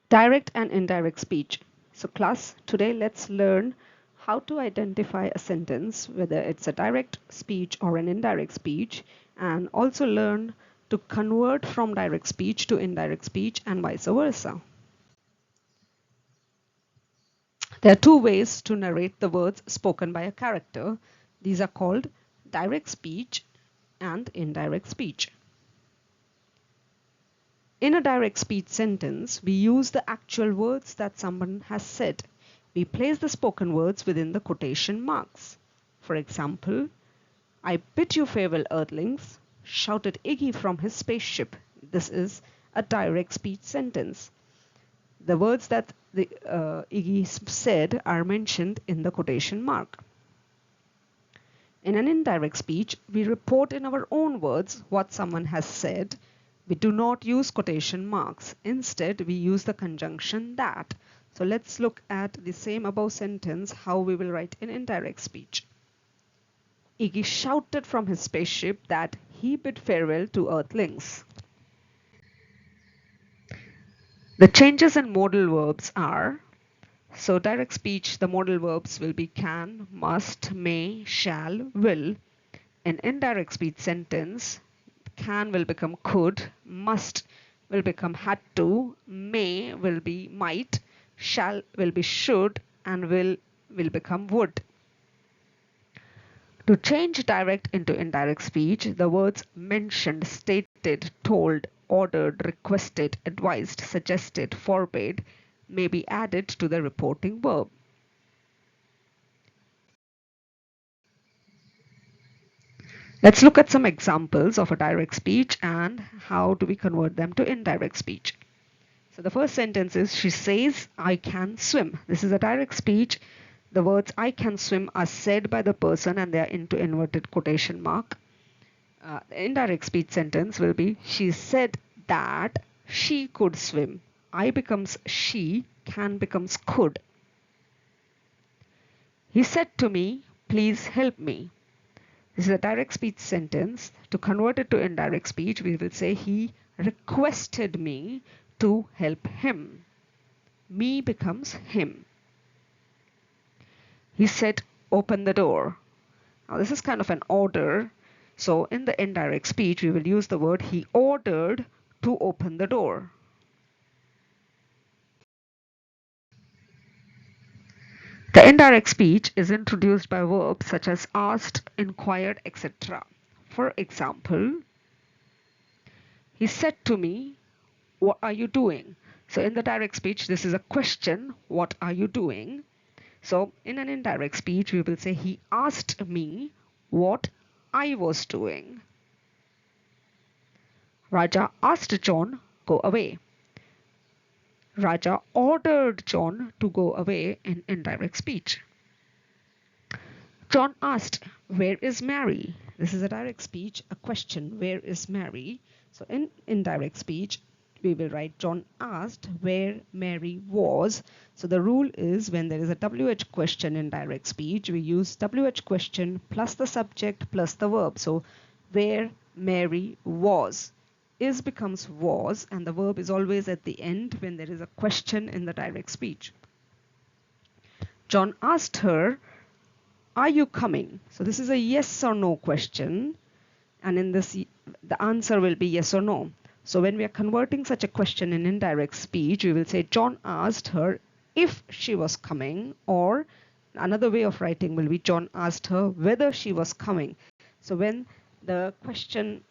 Direct and indirect speech. So class, today let's learn how to identify a sentence, whether it's a direct speech or an indirect speech, and also learn to convert from direct speech to indirect speech and vice versa. There are two ways to narrate the words spoken by a character. These are called direct speech and indirect speech. In a direct speech sentence, we use the actual words that someone has said. We place the spoken words within the quotation marks. For example, "I bid you farewell, earthlings," shouted Iggy from his spaceship. This is a direct speech sentence. The words that Iggy said are mentioned in the quotation mark. In an indirect speech, we report in our own words what someone has said. We do not use quotation marks. Instead, we use the conjunction that. So let's look at the same above sentence, how we will write in indirect speech. Iggy shouted from his spaceship that he bid farewell to earthlings. The changes in modal verbs are, so direct speech, the modal verbs will be can, must, may, shall, will. In indirect speech sentence, can will become could, must will become had to, may will be might, shall will be should, and will become would. To change direct into indirect speech, the words mentioned, stated, told, ordered, requested, advised, suggested, forbade may be added to the reporting verb. Let's look at some examples of a direct speech and how do we convert them to indirect speech. So the first sentence is, she says, "I can swim." This is a direct speech. The words "I can swim" are said by the person and they are into inverted quotation mark. The indirect speech sentence will be, she said that she could swim. I becomes she, can becomes could. He said to me, "Please help me." This is a direct speech sentence. To convert it to indirect speech, we will say, he requested me to help him. Me becomes him. He said, "Open the door." Now this is kind of an order. So in the indirect speech, we will use the word he ordered to open the door. The indirect speech is introduced by verbs such as asked, inquired, etc. For example, he said to me, "What are you doing?" So in the direct speech, this is a question, what are you doing? So in an indirect speech, we will say, he asked me what I was doing. Raja asked John, "Go away." Raja ordered John to go away in indirect speech. John asked, "Where is Mary?" This is a direct speech, a question, where is Mary? So in indirect speech, we will write, John asked where Mary was. So the rule is, when there is a WH question in direct speech, we use WH question plus the subject plus the verb. So where Mary was. Is becomes was, and the verb is always at the end when there is a question in the direct speech. John asked her, "Are you coming?" So this is a yes or no question, and in this the answer will be yes or no. So when we are converting such a question in indirect speech, we will say John asked her if she was coming, or another way of writing will be John asked her whether she was coming. So when the question,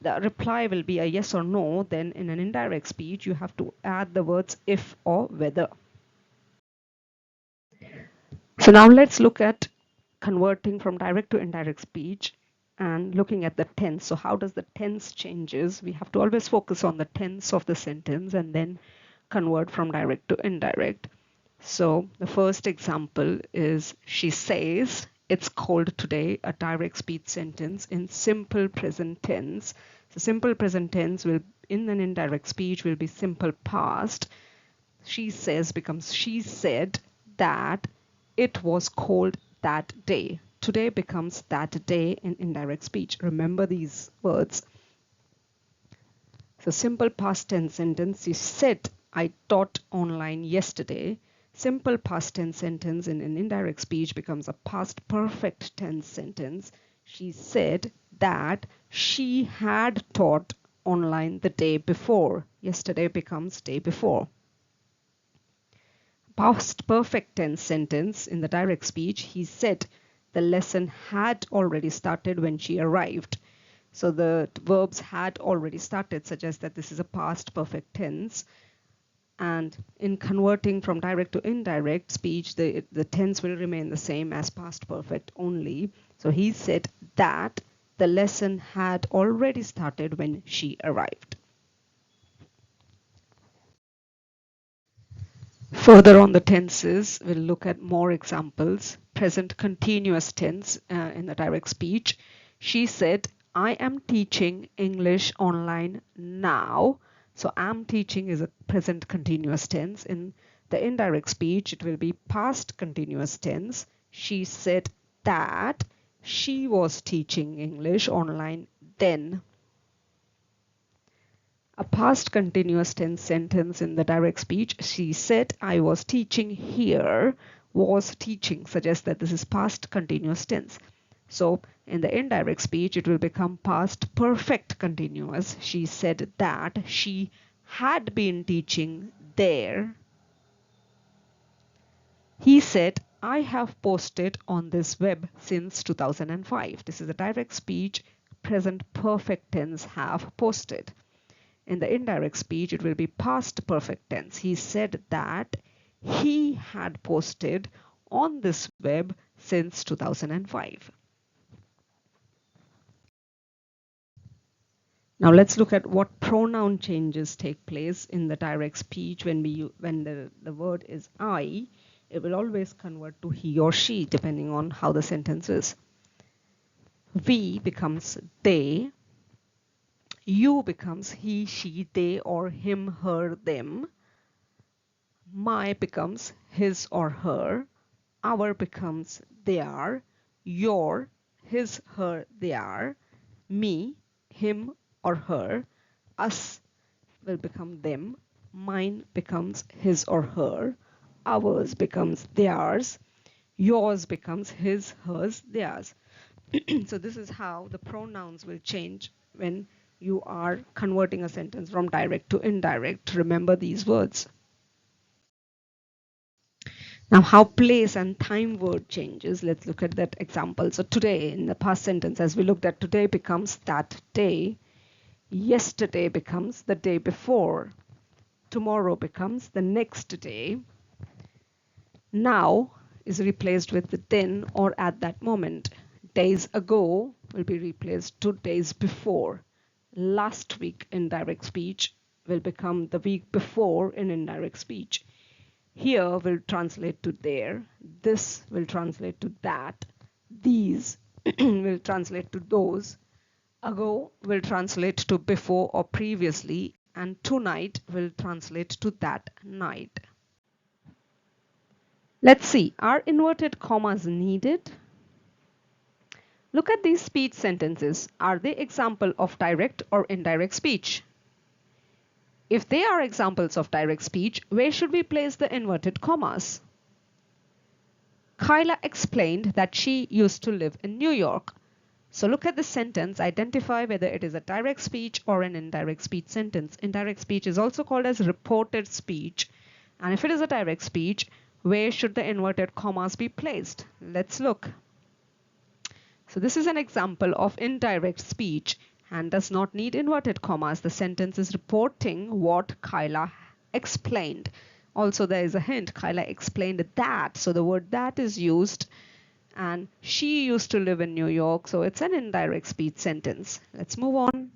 the reply will be a yes or no, then in an indirect speech you have to add the words if or whether. So now let's look at converting from direct to indirect speech and looking at the tense. So how does the tense changes? We have to always focus on the tense of the sentence and then convert from direct to indirect. So the first example is, she says, "It's cold today," a direct speech sentence in simple present tense. So simple present tense will, in an indirect speech, will be simple past. She says becomes she said that it was cold that day. Today becomes that day in indirect speech. Remember these words. So simple past tense sentence, she said I taught online yesterday. Simple past tense sentence in an indirect speech becomes a past perfect tense sentence. She said that she had taught online the day before. Yesterday becomes day before. Past perfect tense sentence in the direct speech, he said the lesson had already started when she arrived. So the verbs had already started suggests that this is a past perfect tense. And in converting from direct to indirect speech, the tense will remain the same as past perfect only. So he said that the lesson had already started when she arrived. Further on the tenses, we'll look at more examples. Present continuous tense in the direct speech. She said, I am teaching English online now. So am teaching is a present continuous tense. In the indirect speech, it will be past continuous tense. She said that she was teaching English online then. A past continuous tense sentence in the direct speech. She said, I was teaching here. Was teaching suggests that this is past continuous tense. So in the indirect speech, it will become past perfect continuous. She said that she had been teaching there. He said, I have posted on this web since 2005. This is a direct speech, present perfect tense, have posted. In the indirect speech, it will be past perfect tense. He said that he had posted on this web since 2005. Now let's look at what pronoun changes take place in the direct speech when the word is I. It will always convert to he or she depending on how the sentence is. We becomes they. You becomes he, she, they, or him, her, them. My becomes his or her. Our becomes their. Your, his, her, their. Me, him or her. Us will become them. Mine becomes his or her. Ours becomes theirs. Yours becomes his, hers, theirs. So this is how the pronouns will change when you are converting a sentence from direct to indirect. Remember these words. Now how place and time word changes. Let's look at that example. So today in the past sentence, as we looked at, today becomes that day. Yesterday becomes the day before. Tomorrow becomes the next day. Now is replaced with the then or at that moment. Days ago will be replaced to days before. Last week in direct speech will become the week before in indirect speech. Here will translate to there. This will translate to that. These will translate to those. Ago will translate to before or previously, and tonight will translate to that night. Let's see, are inverted commas needed? Look at these speech sentences. Are they example of direct or indirect speech? If they are examples of direct speech, where should we place the inverted commas? Kyla explained that she used to live in New York. So look at the sentence, identify whether it is a direct speech or an indirect speech sentence. Indirect speech is also called as reported speech. And if it is a direct speech, where should the inverted commas be placed? Let's look. So this is an example of indirect speech and does not need inverted commas. The sentence is reporting what Kyla explained. Also, there is a hint. Kyla explained that. So the word that is used. And she used to live in New York. So it's an indirect speech sentence. Let's move on.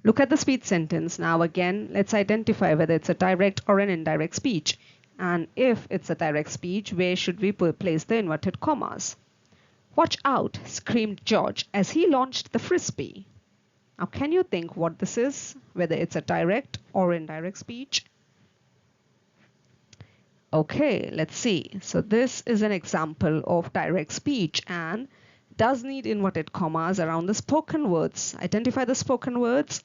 Look at the speech sentence. Now again, let's identify whether it's a direct or an indirect speech. And if it's a direct speech, where should we place the inverted commas? Watch out, screamed George as he launched the frisbee. Now can you think what this is? Whether it's a direct or indirect speech? Okay, let's see. So this is an example of direct speech and does need inverted commas around the spoken words. Identify the spoken words.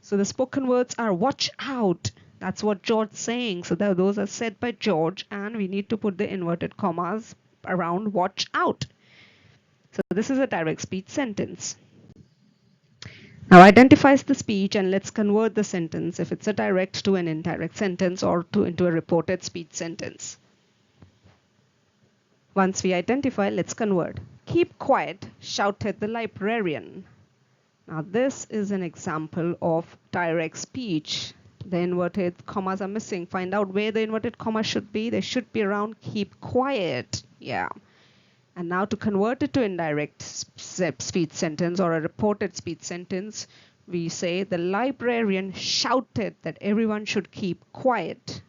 So the spoken words are watch out, That's what George's saying. So those are said by George, and we need to put the inverted commas around watch out. So this is a direct speech sentence. Now identifies the speech, and let's convert the sentence if it's a direct to an indirect sentence or into a reported speech sentence. Once we identify, let's convert. Keep quiet, shouted the librarian. Now this is an example of direct speech. The inverted commas are missing. Find out where the inverted commas should be. They should be around keep quiet. Yeah. And now to convert it to indirect speech sentence or a reported speech sentence, we say the librarian shouted that everyone should keep quiet.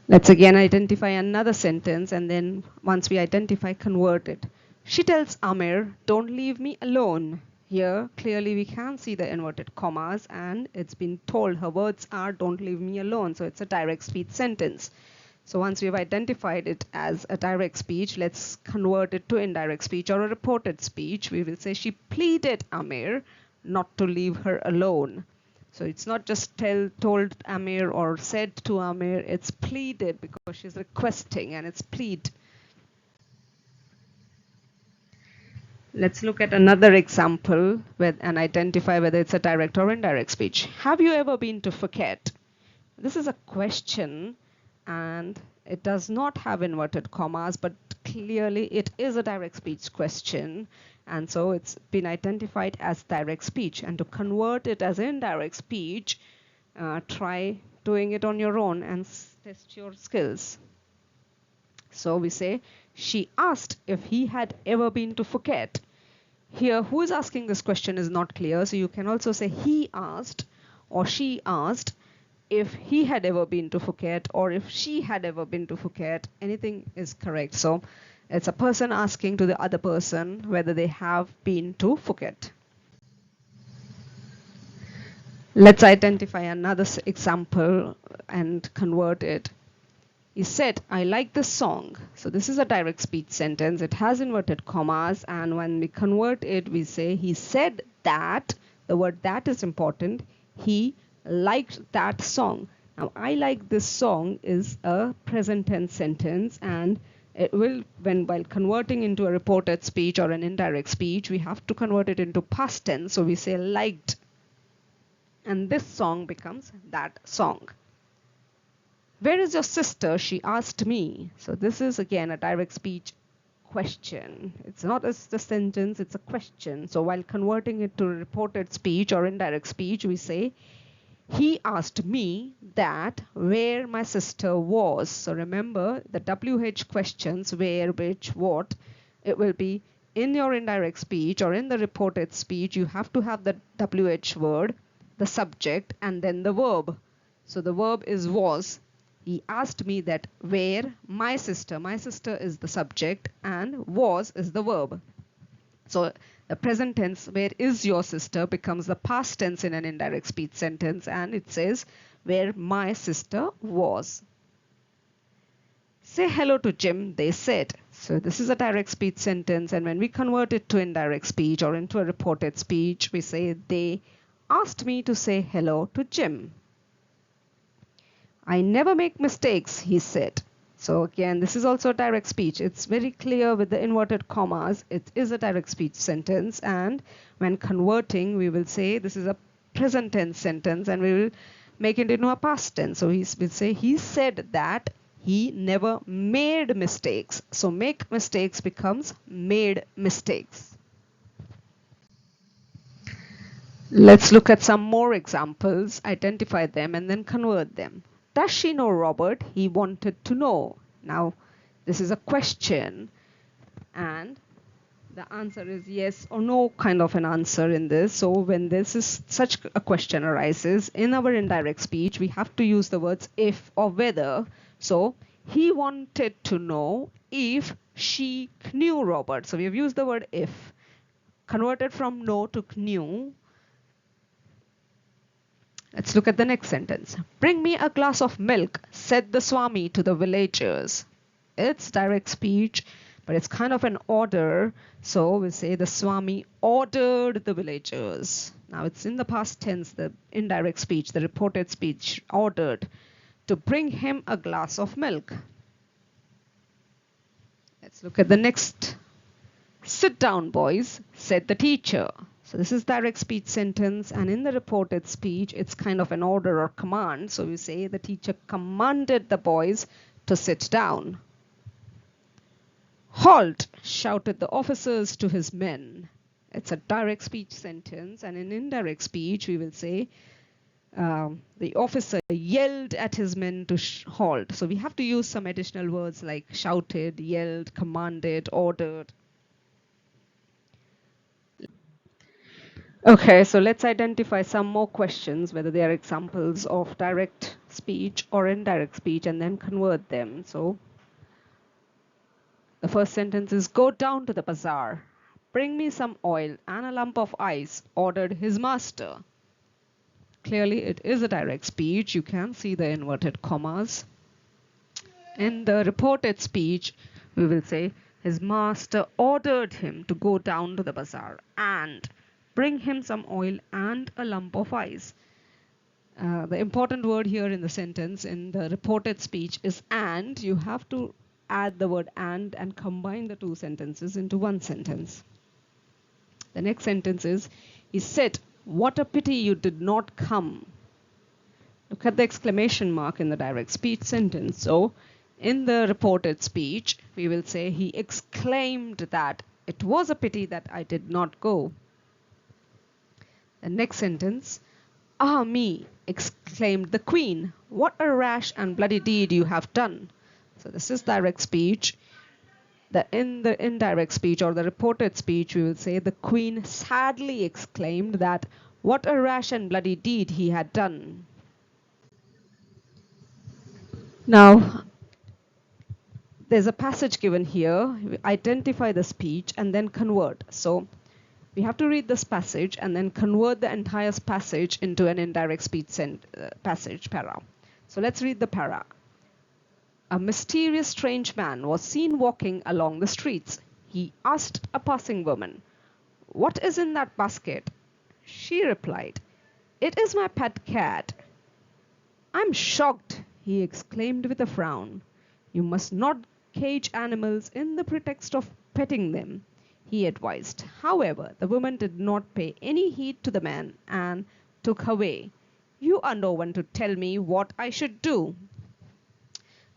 Let's again identify another sentence, and then once we identify, convert it. She tells Amir, don't leave me alone. Here, clearly we can see the inverted commas, and it's been told her words are don't leave me alone. So it's a direct speech sentence. So once we've identified it as a direct speech, let's convert it to indirect speech or a reported speech. We will say she pleaded Amir not to leave her alone. So it's not just told Amir or said to Amir, it's pleaded because she's requesting, and it's plead. Let's look at another example and identify whether it's a direct or indirect speech. Have you ever been to Phuket? This is a question, and it does not have inverted commas, but clearly it is a direct speech question, and so it's been identified as direct speech. And to convert it as indirect speech, try doing it on your own and test your skills. So we say, she asked if he had ever been to Phuket. Here, who is asking this question is not clear, so you can also say he asked or she asked if he had ever been to Phuket, or if she had ever been to Phuket. Anything is correct. So it's a person asking to the other person whether they have been to Phuket. Let's identify another example and convert it. He said, I like this song. So this is a direct speech sentence. It has inverted commas, and when we convert it, we say he said that. The word that is important. He liked that song. Now, I like this song is a present tense sentence, and it will, while converting into a reported speech or an indirect speech, we have to convert it into past tense. So we say liked, and this song becomes that song. Where is your sister? She asked me. So this is again a direct speech question. It's not a sentence, it's a question. So while converting it to reported speech or indirect speech, we say, he asked me that where my sister was. So remember the WH questions, where, which, what, it will be in your indirect speech or in the reported speech, you have to have the WH word, the subject, and then the verb. So the verb is was. He asked me that where my sister is the subject, and was is the verb. So the present tense, where is your sister, becomes the past tense in an indirect speech sentence, and it says where my sister was. Say hello to Jim, they said. So this is a direct speech sentence, and when we convert it to indirect speech or into a reported speech, we say they asked me to say hello to Jim. I never make mistakes, he said. So again, this is also a direct speech. It's very clear with the inverted commas. It is a direct speech sentence, and when converting, we will say this is a present tense sentence, and we will make it into a past tense. So we'll say he said that he never made mistakes. So make mistakes becomes made mistakes. Let's look at some more examples, identify them, and then convert them. Does she know Robert? He wanted to know. Now, this is a question, and the answer is yes or no kind of an answer in this. So when this is such a question arises in our indirect speech, we have to use the words if or whether. So he wanted to know if she knew Robert. So we have used the word if, converted from know to knew. Let's look at the next sentence. Bring me a glass of milk, said the Swami to the villagers. It's direct speech, but it's kind of an order. So we say the Swami ordered the villagers. Now it's in the past tense, the indirect speech, the reported speech, ordered to bring him a glass of milk. Let's look at the next. Sit down, boys, said the teacher. So this is direct speech sentence, and in the reported speech, it's kind of an order or command. So we say the teacher commanded the boys to sit down. Halt, shouted the officers to his men. It's a direct speech sentence, and in indirect speech, we will say the officer yelled at his men to halt. So we have to use some additional words like shouted, yelled, commanded, ordered. Okay, so let's identify some more questions, whether they are examples of direct speech or indirect speech, and then convert them. So the first sentence is, go down to the bazaar. Bring me some oil and a lump of ice, ordered his master. Clearly, it is a direct speech. You can see the inverted commas. In the reported speech, we will say, his master ordered him to go down to the bazaar and bring him some oil and a lump of ice. The important word here in the sentence, in the reported speech, is and. You have to add the word and combine the two sentences into one sentence. The next sentence is, he said, what a pity you did not come. Look at the exclamation mark in the direct speech sentence. So in the reported speech, we will say, he exclaimed that it was a pity that I did not go. The next sentence, ah me, exclaimed the queen, what a rash and bloody deed you have done. So this is direct speech. In the indirect speech or the reported speech, we will say the queen sadly exclaimed that what a rash and bloody deed he had done. Now, there's a passage given here. Identify the speech and then convert. So we have to read this passage and then convert the entire passage into an indirect speech passage, para. So let's read the para. A mysterious strange man was seen walking along the streets. He asked a passing woman, what is in that basket? She replied, it is my pet cat. I'm shocked, he exclaimed with a frown. You must not cage animals in the pretext of petting them, he advised. However, the woman did not pay any heed to the man and took her way. You are no one to tell me what I should do.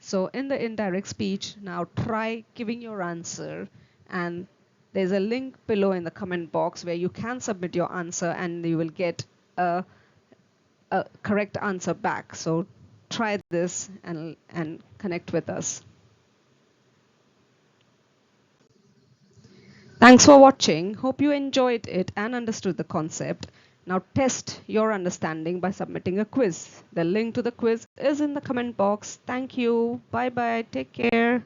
So in the indirect speech, now try giving your answer, and there's a link below in the comment box where you can submit your answer and you will get a correct answer back. So try this and connect with us. Thanks for watching. Hope you enjoyed it and understood the concept. Now test your understanding by submitting a quiz. The link to the quiz is in the comment box. Thank you. Bye bye. Take care.